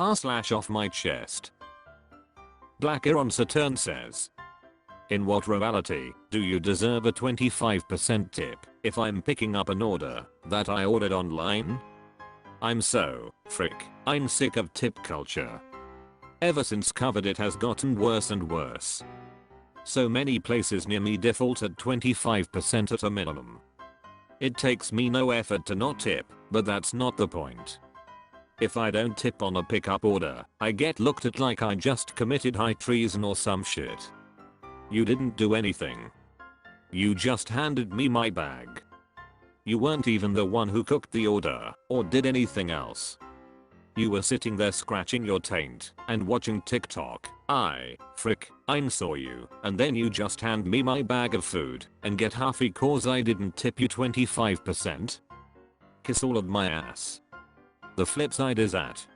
r/off my chest. Black Iron Saturn says, in what reality do you deserve a 25% tip if I'm picking up an order that I ordered online? I'm so I'm sick of tip culture. Ever since COVID it has gotten worse and worse. So many places near me default at 25% at a minimum. It takes me no effort to not tip, but that's not the point. If I don't tip on a pickup order, I get looked at like I just committed high treason or some shit. You didn't do anything. You just handed me my bag. You weren't even the one who cooked the order or did anything else. You were sitting there scratching your taint and watching TikTok. I saw you, and then you just hand me my bag of food and get huffy cause I didn't tip you 25%? Kiss all of my ass. The flip side is at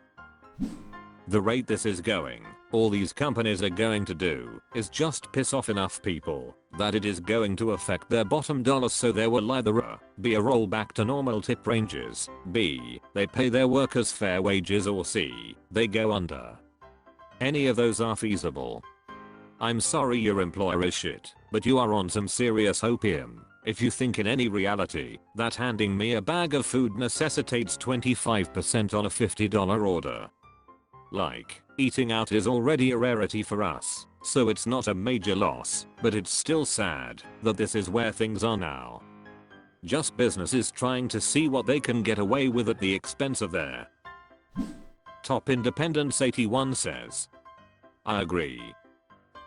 the rate this is going, all these companies are going to do is just piss off enough people that it is going to affect their bottom dollar, so there will either A, be a rollback to normal tip ranges, B, they pay their workers fair wages, or C, they go under. Any of those are feasible. I'm sorry your employer is shit, but you are on some serious opium if you think in any reality that handing me a bag of food necessitates 25% on a $50 order. Like, eating out is already a rarity for us, so it's not a major loss, but it's still sad that this is where things are now. Just businesses trying to see what they can get away with at the expense of their top. Independence 81 says, I agree.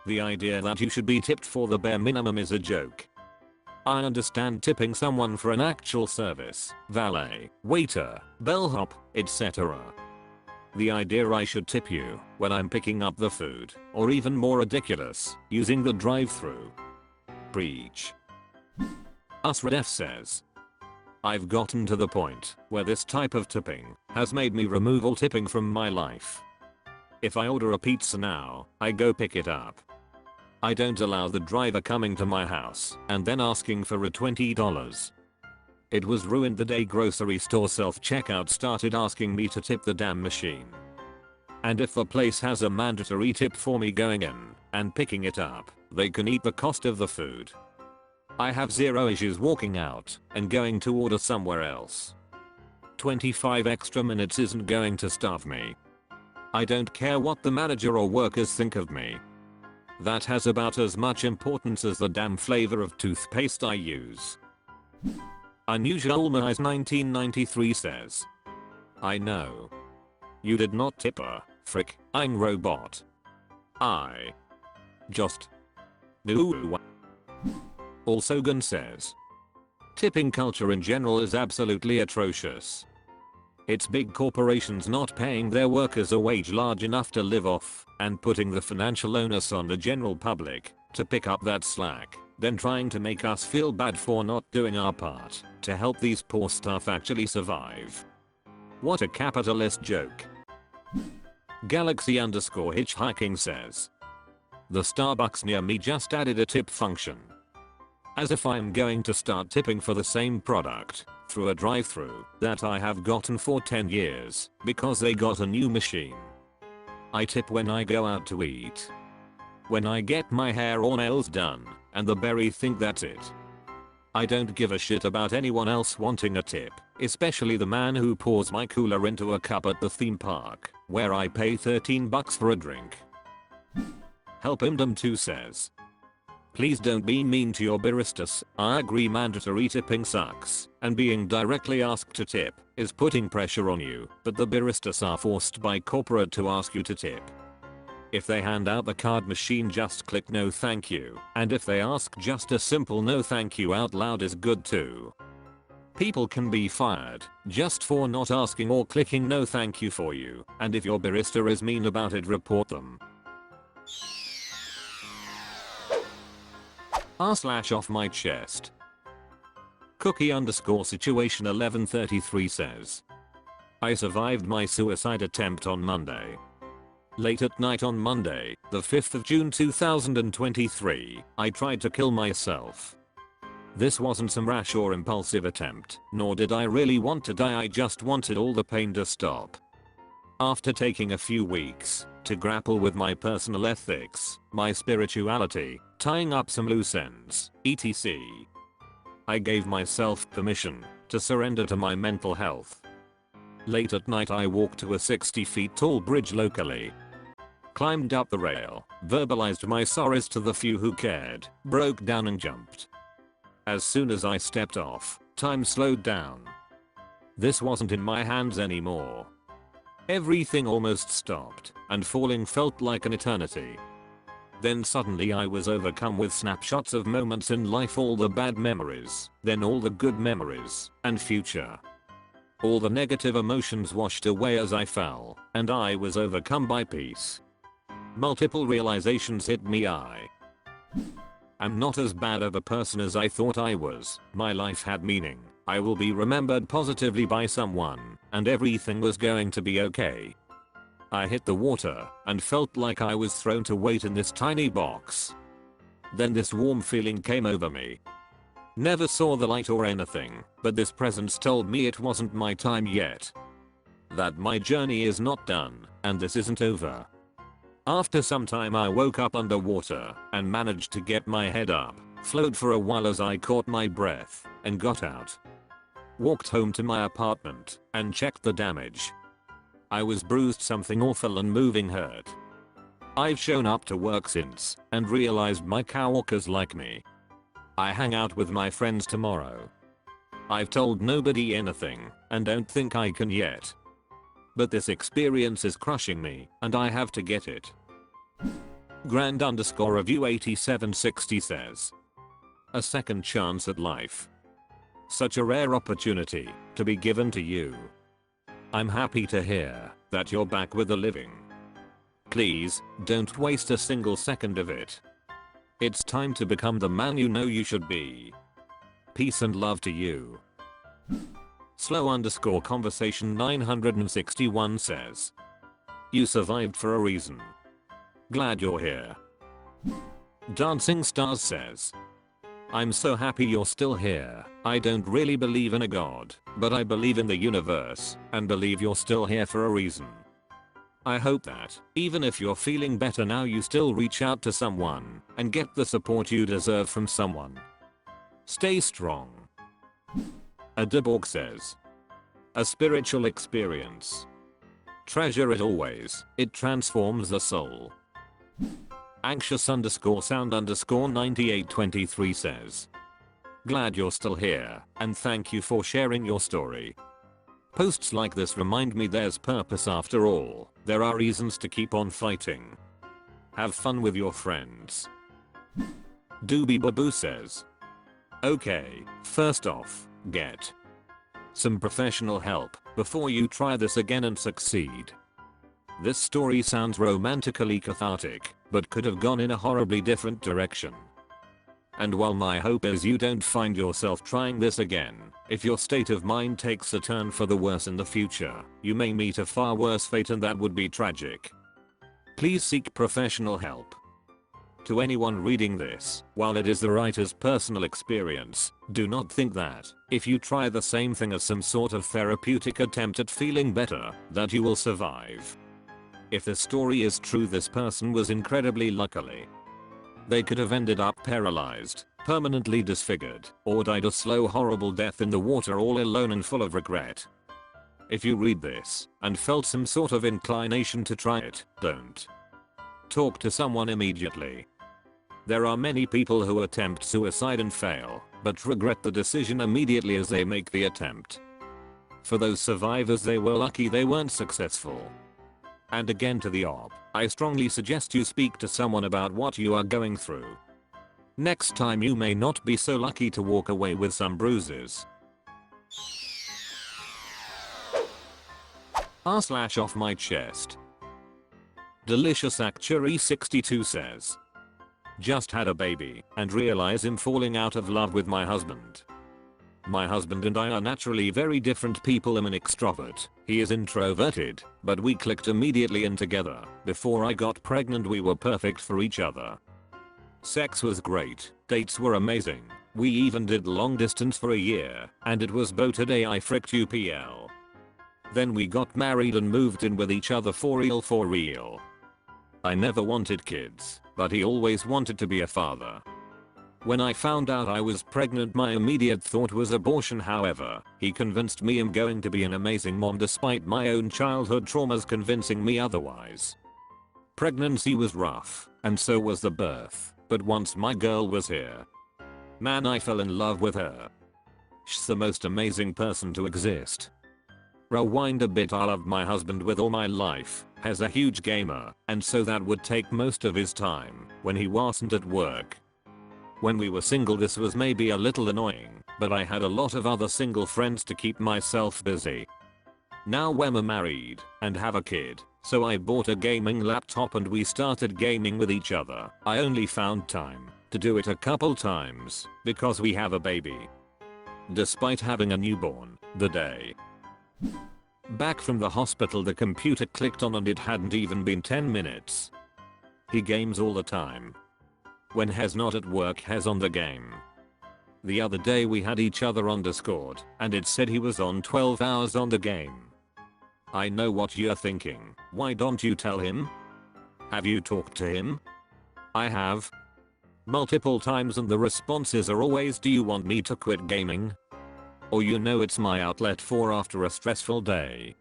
The idea that you should be tipped for the bare minimum is a joke. I understand tipping someone for an actual service, valet, waiter, bellhop, etc. The idea I should tip you when I'm picking up the food, or even more ridiculous, using the drive-thru. Preach. Usredef says, I've gotten to the point where this type of tipping has made me remove all tipping from my life. If I order a pizza now, I go pick it up. I don't allow the driver coming to my house and then asking for a $20. It was ruined the day grocery store self-checkout started asking me to tip the damn machine. And if the place has a mandatory tip for me going in and picking it up, they can eat the cost of the food. I have zero issues walking out and going to order somewhere else. 25 extra minutes isn't going to starve me. I don't care what the manager or workers think of me. That has about as much importance as the damn flavor of toothpaste I use. Unusual Eyes 1993 says, I know. You did not tip a I'm robot. I just knew. Also Gun says, tipping culture in general is absolutely atrocious. It's big corporations not paying their workers a wage large enough to live off and putting the financial onus on the general public to pick up that slack, then trying to make us feel bad for not doing our part to help these poor staff actually survive. What a capitalist joke. Galaxy_hitchhiking says, the Starbucks near me just added a tip function. As if I'm going to start tipping for the same product through a drive-thru that I have gotten for 10 years because they got a new machine. I tip when I go out to eat. When I get my hair or nails done and the berry think that's it. I don't give a shit about anyone else wanting a tip, especially the man who pours my cooler into a cup at the theme park where I pay $13 for a drink. Helpimdom2 says, please don't be mean to your baristas. I agree mandatory tipping sucks, and being directly asked to tip is putting pressure on you, but the baristas are forced by corporate to ask you to tip. If they hand out the card machine, just click no thank you, and if they ask, just a simple no thank you out loud is good too. People can be fired just for not asking or clicking no thank you for you, and if your barista is mean about it, report them. r/off my chest. Cookie_situation 1133 says, I survived my suicide attempt on Monday. Late at night on Monday, the 5th of June 2023, I tried to kill myself. This wasn't some rash or impulsive attempt, nor did I really want to die, I just wanted all the pain to stop. After taking a few weeks to grapple with my personal ethics, my spirituality, tying up some loose ends, etc., I gave myself permission to surrender to my mental health. Late at night I walked to a 60 feet tall bridge locally, climbed up the rail, verbalized my sorrows to the few who cared, broke down and jumped. As soon as I stepped off, time slowed down. This wasn't in my hands anymore. Everything almost stopped, and falling felt like an eternity. Then suddenly I was overcome with snapshots of moments in life, all the bad memories, then all the good memories, and future. All the negative emotions washed away as I fell, and I was overcome by peace. Multiple realizations hit me. I'm not as bad of a person as I thought I was. My life had meaning. I will be remembered positively by someone, and everything was going to be okay. I hit the water and felt like I was thrown to wait in this tiny box. Then this warm feeling came over me. Never saw the light or anything, but this presence told me it wasn't my time yet. That my journey is not done, and this isn't over. After some time I woke up underwater and managed to get my head up, flowed for a while as I caught my breath, and got out. Walked home to my apartment and checked the damage. I was bruised, something awful and moving hurt. I've shown up to work since and realized my coworkers like me. I hang out with my friends tomorrow. I've told nobody anything and don't think I can yet. But this experience is crushing me and I have to get it. Grand_review 8760 says, a second chance at life. Such a rare opportunity to be given to you. I'm happy to hear that you're back with the living. Please, don't waste a single second of it. It's time to become the man you know you should be. Peace and love to you. Slow_conversation 961 says, you survived for a reason. Glad you're here. Dancing Stars says, I'm so happy you're still here. I don't really believe in a god, but I believe in the universe and believe you're still here for a reason. I hope that, even if you're feeling better now, you still reach out to someone and get the support you deserve from someone. Stay strong. Adeborg says, a spiritual experience. Treasure it always, it transforms the soul. Anxious_sound_9823 says, glad you're still here, and thank you for sharing your story. Posts like this remind me there's purpose after all. There are reasons to keep on fighting. Have fun with your friends. Doobie Babu says, okay, first off, get some professional help before you try this again and succeed. This story sounds romantically cathartic, but could have gone in a horribly different direction. And while my hope is you don't find yourself trying this again, if your state of mind takes a turn for the worse in the future, you may meet a far worse fate, and that would be tragic. Please seek professional help. To anyone reading this, while it is the writer's personal experience, do not think that, if you try the same thing as some sort of therapeutic attempt at feeling better, that you will survive. If the story is true, this person was incredibly lucky. They could have ended up paralyzed, permanently disfigured, or died a slow horrible death in the water all alone and full of regret. If you read this and felt some sort of inclination to try it, don't. Talk to someone immediately. There are many people who attempt suicide and fail, but regret the decision immediately as they make the attempt. For those survivors, they were lucky they weren't successful. And again, to the op, I strongly suggest you speak to someone about what you are going through. Next time you may not be so lucky to walk away with some bruises. Off my chest. Delicious Actuary 62 says, just had a baby and realize I'm falling out of love with my husband. My husband and I are naturally very different people. I'm an extrovert, he is introverted, but we clicked immediately and together. Before I got pregnant we were perfect for each other. Sex was great, dates were amazing, we even did long distance for a year, and it was both a day I fricked UPL. Then we got married and moved in with each other for real for real. I never wanted kids, but he always wanted to be a father. When I found out I was pregnant, my immediate thought was abortion. However, he convinced me I'm going to be an amazing mom despite my own childhood traumas convincing me otherwise. Pregnancy was rough, and so was the birth, but once my girl was here, man, I fell in love with her. She's the most amazing person to exist. Rewind a bit, I loved my husband with all my life, as a huge gamer, and so that would take most of his time when he wasn't at work. When we were single this was maybe a little annoying, but I had a lot of other single friends to keep myself busy. Now we're married and have a kid, so I bought a gaming laptop and we started gaming with each other. I only found time to do it a couple times because we have a baby. Despite having a newborn, the day back from the hospital the computer clicked on and it hadn't even been 10 minutes. He games all the time. When he's not at work he's on the game. The other day we had each other on Discord and it said he was on 12 hours on the game. I know what you're thinking, why don't you tell him? Have you talked to him? I have. Multiple times and the responses are always, do you want me to quit gaming? Or it's my outlet for after a stressful day.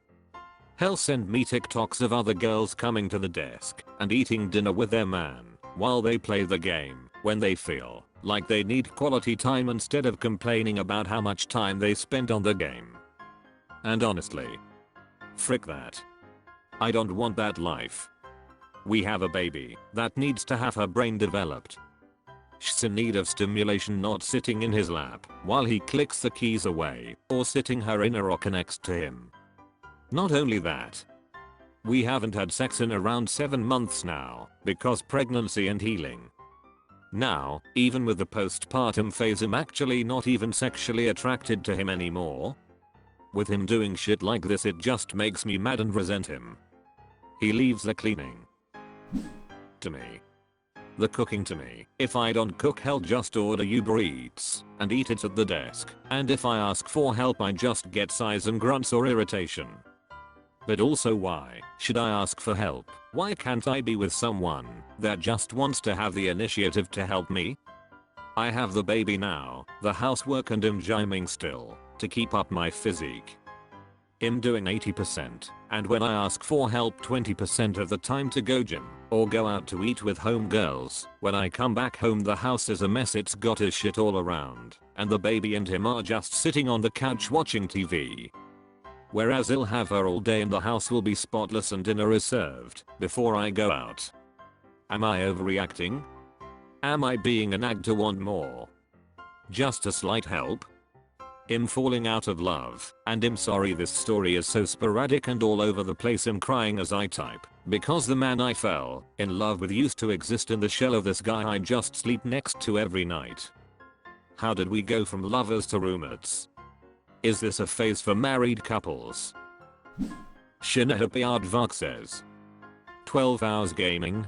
Hell, send me TikToks of other girls coming to the desk and eating dinner with their man while they play the game when they feel like they need quality time instead of complaining about how much time they spend on the game. And honestly, frick that. I don't want that life. We have a baby that needs to have her brain developed. She's in need of stimulation, not sitting in his lap while he clicks the keys away or sitting her in a rocker next to him. Not only that, we haven't had sex in around 7 months now because pregnancy and healing. Now, even with the postpartum phase, I'm actually not even sexually attracted to him anymore. With him doing shit like this it just makes me mad and resent him. He leaves the cleaning to me, the cooking to me. If I don't cook, hell, just order Uber Eats and eat it at the desk, and if I ask for help I just get sighs and grunts or irritation. But also, why should I ask for help? Why can't I be with someone that just wants to have the initiative to help me? I have the baby now, the housework, and I'm gyming still to keep up my physique. I'm doing 80%, and when I ask for help 20% of the time to go gym or go out to eat with homegirls, when I come back home the house is a mess, it's got his shit all around, and the baby and him are just sitting on the couch watching TV. Whereas I'll have her all day and the house will be spotless and dinner is served before I go out. Am I overreacting? Am I being a nag to want more? Just a slight help? I'm falling out of love, and I'm sorry this story is so sporadic and all over the place. I'm crying as I type, because the man I fell in love with used to exist in the shell of this guy I just sleep next to every night. How did we go from lovers to roommates? Is this a phase for married couples? Shinahapiadvak says, 12 hours gaming?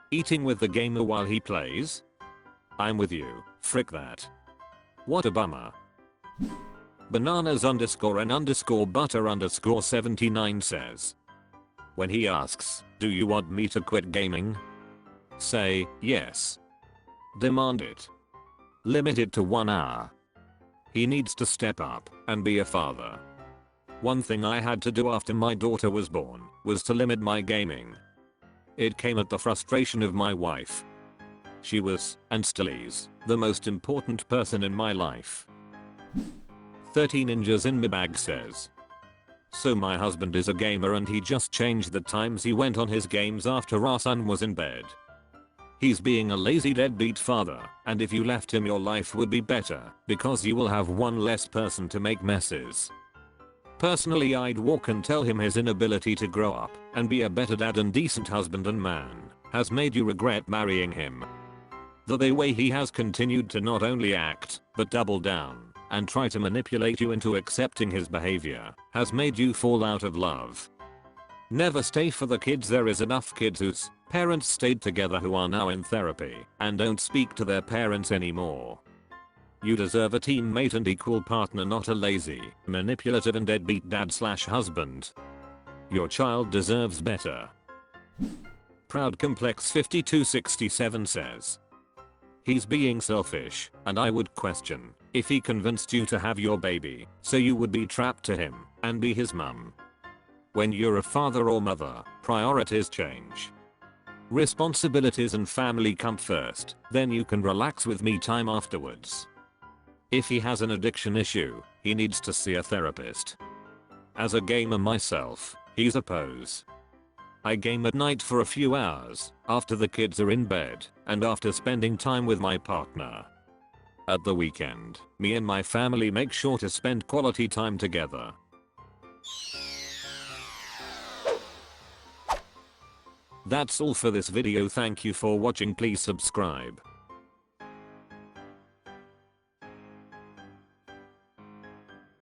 Eating with the gamer while he plays? I'm with you, frick that. What a bummer. Bananas _n _butter 79 says, when he asks, do you want me to quit gaming? Say, yes. Demand it. Limit it to 1 hour. He needs to step up and be a father. One thing I had to do after my daughter was born was to limit my gaming. It came at the frustration of my wife. She was, and still is, the most important person in my life. 13 ninjas in my bag says, so my husband is a gamer and he just changed the times he went on his games after our son was in bed. He's being a lazy deadbeat father, and if you left him your life would be better because you will have one less person to make messes. Personally, I'd walk and tell him his inability to grow up and be a better dad and decent husband and man has made you regret marrying him. The way he has continued to not only act, but double down and try to manipulate you into accepting his behavior has made you fall out of love. Never stay for the kids. There is enough kids whose parents stayed together who are now in therapy and don't speak to their parents anymore. You deserve a teammate and equal partner, not a lazy, manipulative and deadbeat dad/husband. Your child deserves better. Proud Complex 5267 says, he's being selfish, and I would question if he convinced you to have your baby so you would be trapped to him and be his mum. When you're a father or mother, priorities change. Responsibilities and family come first, then you can relax with me time afterwards. If he has an addiction issue, he needs to see a therapist. As a gamer myself, he's a pose. I game at night for a few hours, after the kids are in bed, and after spending time with my partner. At the weekend, me and my family make sure to spend quality time together. That's all for this video. Thank you for watching. Please subscribe.